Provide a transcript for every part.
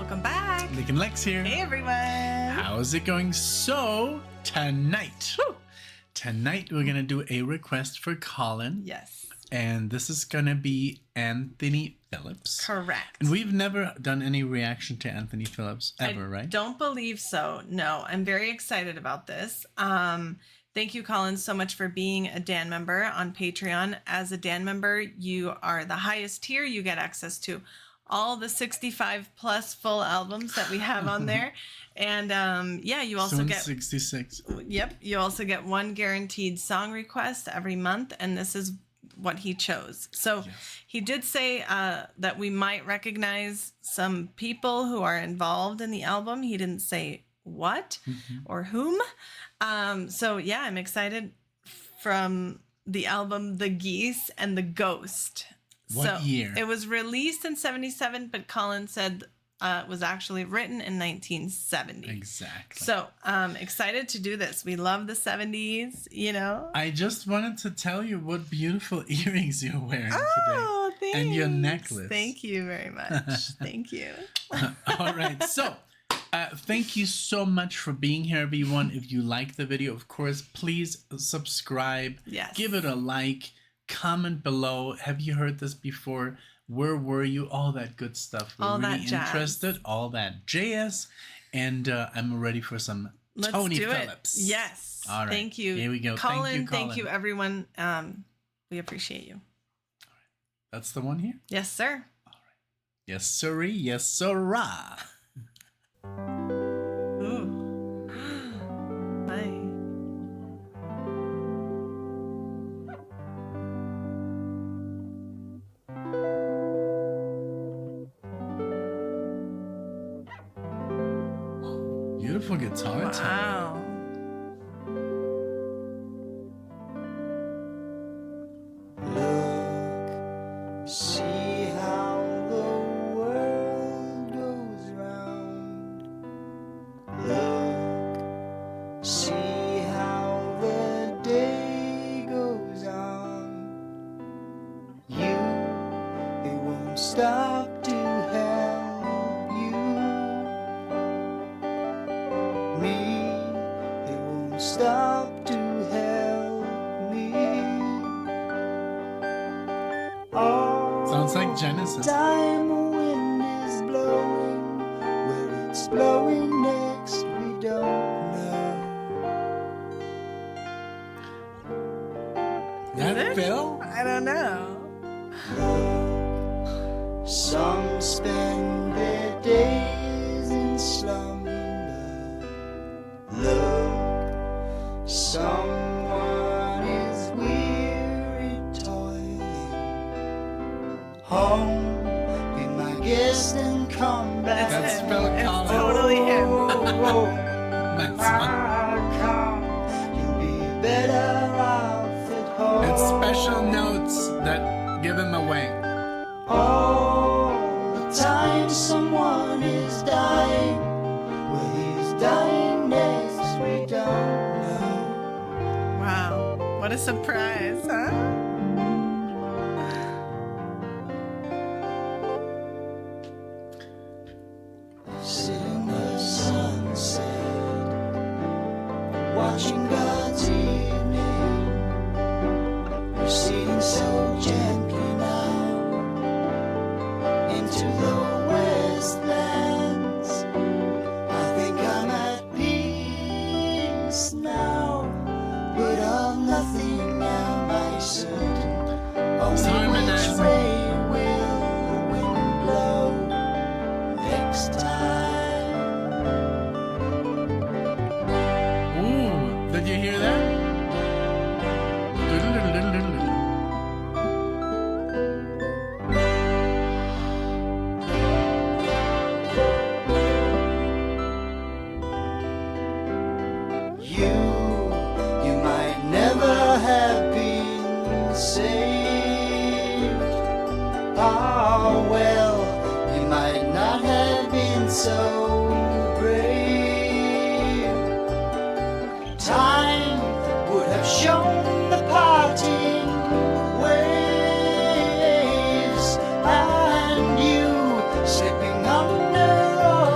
Welcome back. NicknLex here. Hey everyone. How's it going? So tonight we're gonna do a request for Colin. Yes. And this is gonna be Anthony Phillips. Correct. And we've never done any reaction to Anthony Phillips ever, right? Don't believe so. No, I'm very excited about this. Thank you, Colin, so much for being a Dan member on Patreon. As a Dan member, you are the highest tier. You get access to all the 65 plus full albums that we have on there. And yeah, you also Soon get 66. Yep. You also get one guaranteed song request every month. And this is what he chose. So Yes. he did say that we might recognize some people who are involved in the album. He didn't say what or whom. So yeah, I'm excited from the album The Geese and the Ghost. What year? It was released in 77, but Colin said it was actually written in 1970. Exactly. So excited to do this. We love the 70s, you know. I just wanted to tell you what beautiful earrings you're wearing Oh, today. thanks. And your necklace. Thank you very much. Thank you. All right. So thank you so much for being here, everyone. If you like the video, of course, please subscribe. Yes. Give it a like. Comment below. Have you heard this before? Where were you? All that good stuff. We're All that really jazz. interested. All that jazz. And I'm ready for some Let's Tony do Phillips. it. Yes. All right. Thank you. Here we go. Colin, Thank you, Colin. everyone. We appreciate you. That's the one here? Yes, sir. Yes, sirree. Yes, sirrah. Ooh. Hi. Beautiful guitar tone. Wow. Look, see how the world goes round. Look, see how the day goes on. You, it won't stop to help you. Me, it won't stop to help me. Sounds like Genesis. Time the wind is blowing, where it's blowing next we don't know. That it? Phil? I don't know. Look, some spend their days in slumber. Look, someone is weary toiling. Home, be my guest and come back. That's him. Phil It's Collins. totally him. That's fun. Come, you'll be better off at home. It's special notes that give him away. All the time someone is dying, where he's dying next we don't know. Wow. What a surprise, huh? Sit in the sunset, watching God's evening, receding so gently now into the westlands. I think I'm at peace now, but of nothing am I certain. Only harmonizing. which way will the wind blow next time? Ooh, did you hear that? You might never have been saved. Oh well, you might not have been so brave. Time would have shown the parting waves, and you slipping under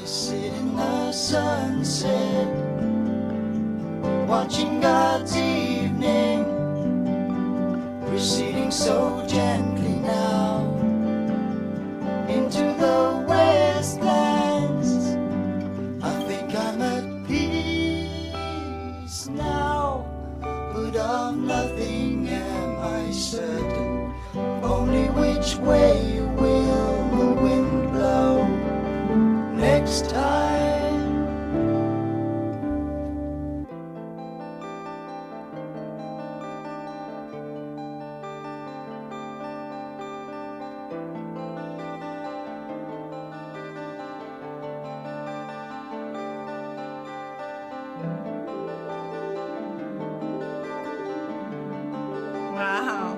I sit in the sunset, watching God's evening receding so gently now into the wastelands. I think I'm at peace now, but of nothing am I certain. Only which way will the wind blow next time? Wow.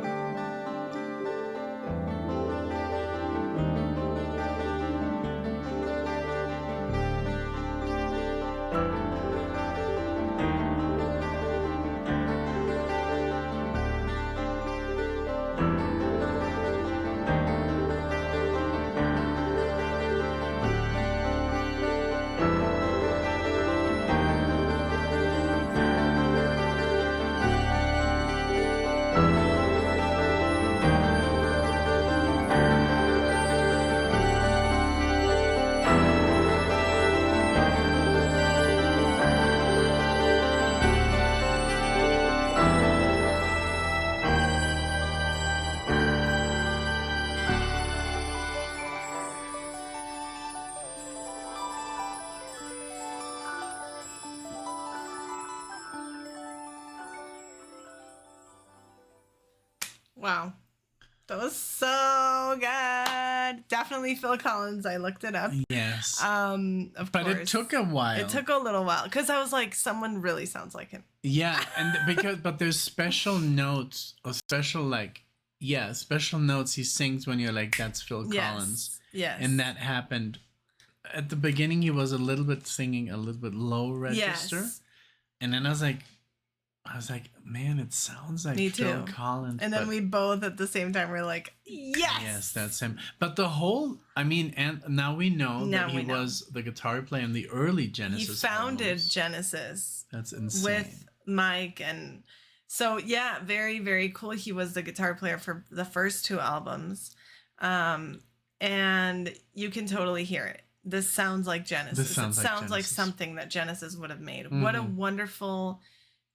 Wow. That was so good. Definitely Phil Collins. I looked it up. Yes. Of But course. it took a while. It took a little while because I was like, someone really sounds like him. Yeah, and but there's special notes or special special notes he sings when you're like, that's Phil Collins. Yes. And that happened at the beginning. He was a little bit singing a little bit low register. Yes. And then I was like, man, it sounds like Me Phil too. Collins. And then we both at the same time were like, yes. Yes, that's him. But the whole, and now we know Now that he we know. was the guitar player in the early He Genesis founded albums. Genesis That's insane. with Mike. And so, yeah, very, very cool. He was the guitar player for the first two albums. And you can totally hear it. This sounds like Genesis. It sounds like Genesis. something that Genesis would have made. What a wonderful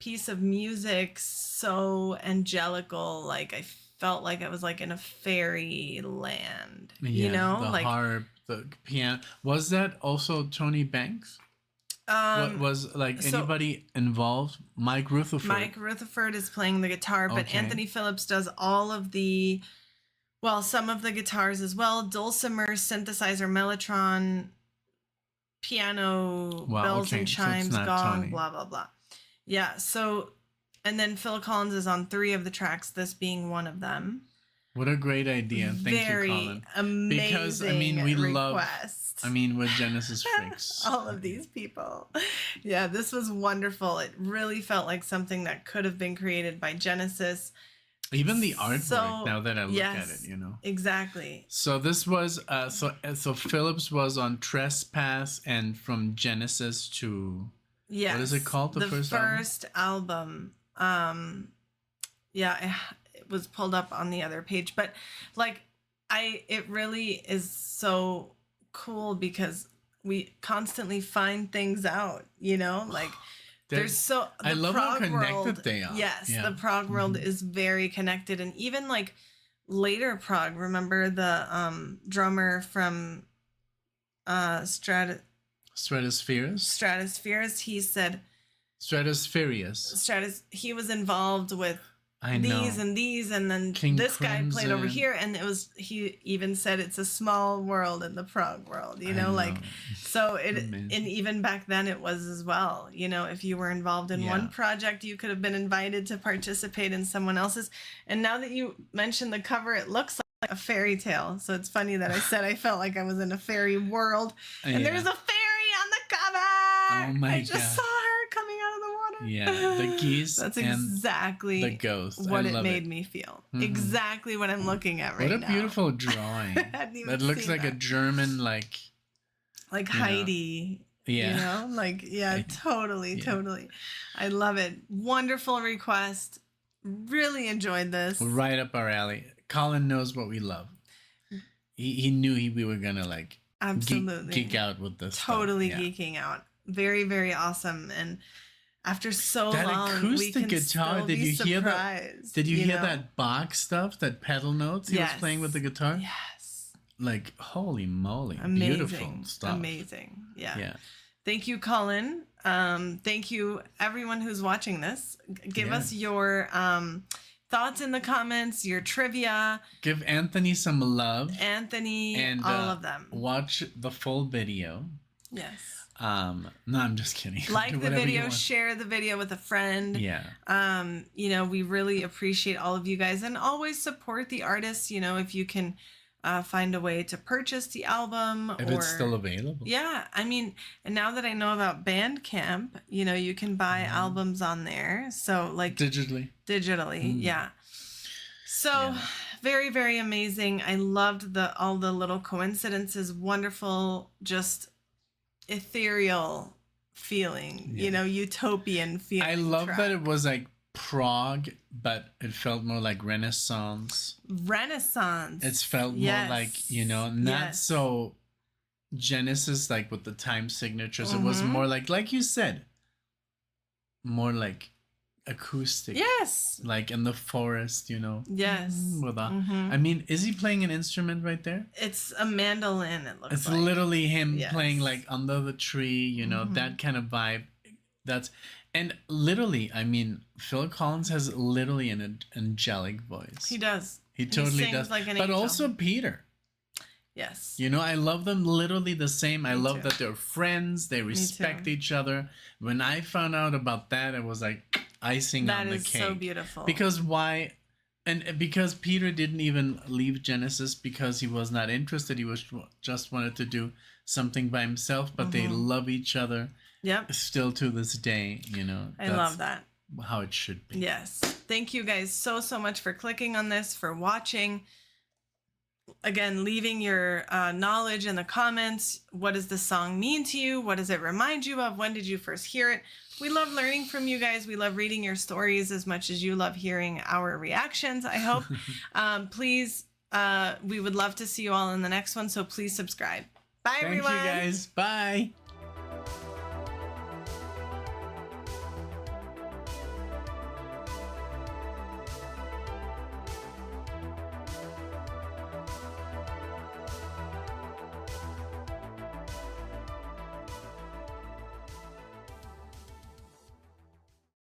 piece of music, so angelical. Like I felt like I was like in a fairy land. You know, the like harp, the piano. Was that also Tony Banks? What was anybody involved? Mike Rutherford. Mike Rutherford is playing the guitar, but Okay. Anthony Phillips does all of the, some of the guitars as well. Dulcimer, synthesizer, mellotron, piano, bells okay, and so it's chimes, not gong, Tony. blah, blah, blah. Yeah, so, and then Phil Collins is on 3 of the tracks, this being one of them. What a great idea. Thank Very you, Colin. amazing Because, we request. with Genesis Freaks. All of these people. Yeah, this was wonderful. It really felt like something that could have been created by Genesis. Even the artwork, So, now that I look at yes, it, Exactly. So this was, so Phillips was on Trespass and from Genesis to... Yes. What is it called? The first album. It was pulled up on the other page, but it really is so cool because we constantly find things out, there's so, I the love how prog connected world, they are. yes, Yeah. the prog world is very connected. And even later prog, remember the drummer from Stratospheres, he said he was involved with these and then King this guy played over Crimson. here, and he even said it's a small world in the prog world, so Amazing. and even back then it was as well, if you were involved in one project, you could have been invited to participate in someone else's. And now that you mentioned the cover, it looks like a fairy tale, so it's funny that I said I felt like I was in a fairy world, and there's a fairy on the cover. Oh my I just God. saw her coming out of the water. Yeah, the geese That's and exactly the ghost. what I it love made me feel. Mhm. Exactly what I'm looking at right What now. a beautiful drawing. I hadn't even That looks seen like a that. German like you know? Heidi. Yeah. You know, like, yeah, totally. I love it. Wonderful request. Really enjoyed this. Right up our alley. Colin knows what we love. He knew we were gonna like Absolutely geek out with this. Totally stuff. Yeah. geeking out. Very, very awesome. And after so That long, acoustic we can guitar, still did be you hear that? surprised, Did you hear know? that Bach stuff, that pedal notes he was playing with the guitar? Yes. Like, holy moly. Amazing. Beautiful stuff. Amazing. Yeah. Yeah. Thank you, Colin. Thank you, everyone who's watching this. Give us your thoughts in the comments, your trivia. Give Anthony some love. Anthony, and all of them. Watch the full video. Yes. No, I'm just kidding. Like the Whatever you video, want. share the video with a friend. Yeah. You know, we really appreciate all of you guys, and always support the artists. You know, if you can find a way to purchase the album, If it's still available. Yeah, I mean, and now that I know about Bandcamp, you know, you can buy albums on there. So like digitally, yeah. So very, very amazing. I loved all the little coincidences. Wonderful, just ethereal feeling. You know, utopian feeling. I love that it was like Prague, but it felt more like Renaissance. It's felt more like, you know, not so Genesis, like with the time signatures. It was more like you said, more like acoustic. Yes. Like in the forest, you know. Yes. With I mean, is he playing an instrument right there? It's a mandolin, it looks It's like. literally him playing like under the tree, you know, that kind of vibe. And literally, I mean, Phil Collins has literally an angelic voice. He does. He totally sings does. like an but angel. also Peter. Yes. You know, I love them literally the same. I love too. that they're friends. They respect each other. When I found out about that, it was like icing on the cake. That is so beautiful. Because why? And because Peter didn't even leave Genesis because he was not interested. He was just wanted to do something by himself. But they love each other. Yep. Still to this day, you know. I love that. How it should be. Yes. Thank you guys so much for clicking on this, for watching. Again, leaving your knowledge in the comments. What does the song mean to you? What does it remind you of? When did you first hear it? We love learning from you guys. We love reading your stories as much as you love hearing our reactions, I hope. Please, we would love to see you all in the next one, so please subscribe. Bye, everyone. Thank you, guys. Bye.